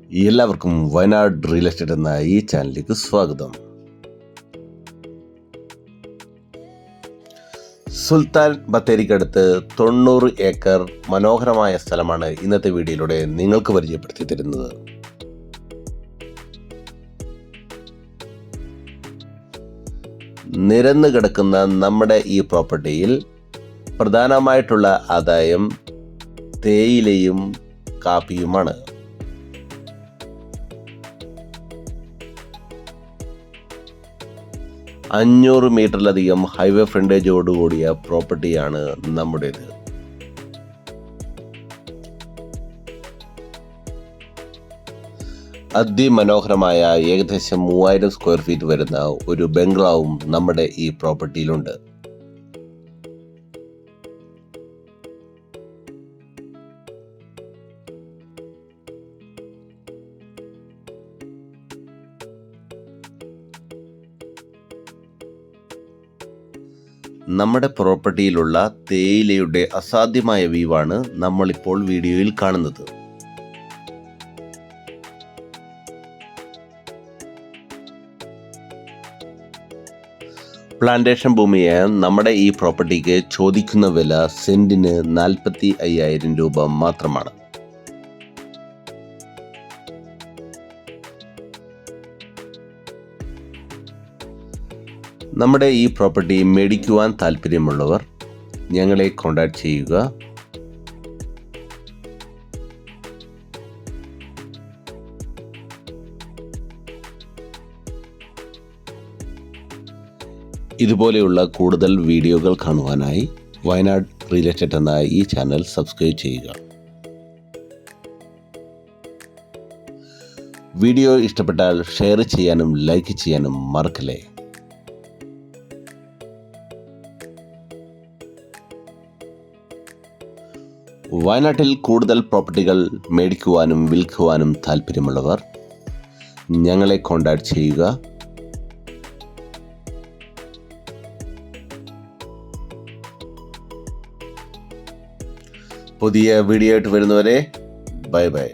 എല്ലാവർക്കും Wayanad real estate എന്ന ഈ ചാനലിലേക്ക് സ്വാഗതം. സുൽത്താൻ ബത്തേരിക്കടുത്ത് 90 ഏക്കർ മനോഹരമായ സ്ഥലമാണ് ഇന്നത്തെ വീഡിയോയിലൂടെ നിങ്ങൾക്ക് പരിചയപ്പെടുത്തി തരുന്നത്. നിരന്നു കിടക്കുന്ന നമ്മുടെ ഈ പ്രോപ്പർട്ടിയിൽ പ്രധാനമായിട്ടുള്ള ആദായം തേയിലയും കാപ്പിയുമാണ്. അഞ്ഞൂറ് മീറ്ററിലധികം ഹൈവേ ഫ്രണ്ടേജോടുകൂടിയ പ്രോപ്പർട്ടിയാണ് നമ്മുടേത്. അതിമനോഹരമായ ഏകദേശം 3000 സ്ക്വയർ ഫീറ്റ് വരുന്ന ഒരു ബംഗ്ലാവും നമ്മുടെ ഈ പ്രോപ്പർട്ടിയിലുണ്ട്. നമ്മുടെ പ്രോപ്പർട്ടിയിലുള്ള തേയിലയുടെ അസാധ്യമായ വ്യൂവാണ് നമ്മളിപ്പോൾ വീഡിയോയിൽ കാണുന്നത്. പ്ലാന്റേഷൻ ഭൂമിയെ നമ്മുടെ ഈ പ്രോപ്പർട്ടിക്ക് ചോദിക്കുന്ന വില സെന്റിന് 45,000 രൂപ മാത്രമാണ്. നമ്മുടെ ഈ പ്രോപ്പർട്ടി മേടിക്കുവാൻ താല്പര്യമുള്ളവർ ഞങ്ങളെ കോൺടാക്ട് ചെയ്യുക. ഇതുപോലെയുള്ള കൂടുതൽ വീഡിയോകൾ കാണുവാനായി വയനാട് റിയൽ എസ്റ്റേറ്റ് എന്ന ഈ ചാനൽ സബ്സ്ക്രൈബ് ചെയ്യുക. വീഡിയോ ഇഷ്ടപ്പെട്ടാൽ ഷെയർ ചെയ്യാനും ലൈക്ക് ചെയ്യാനും മറക്കല്ലേ. വയനാട്ടിൽ കൂടുതൽ പ്രോപ്പർട്ടികൾ മേടിക്കുവാനും വിൽക്കുവാനും താല്പര്യമുള്ളവർ ഞങ്ങളെ കോൺടാക്ട് ചെയ്യുക. പുതിയ വീഡിയോ ആയിട്ട് വരുന്നവരെ ബൈ ബൈ.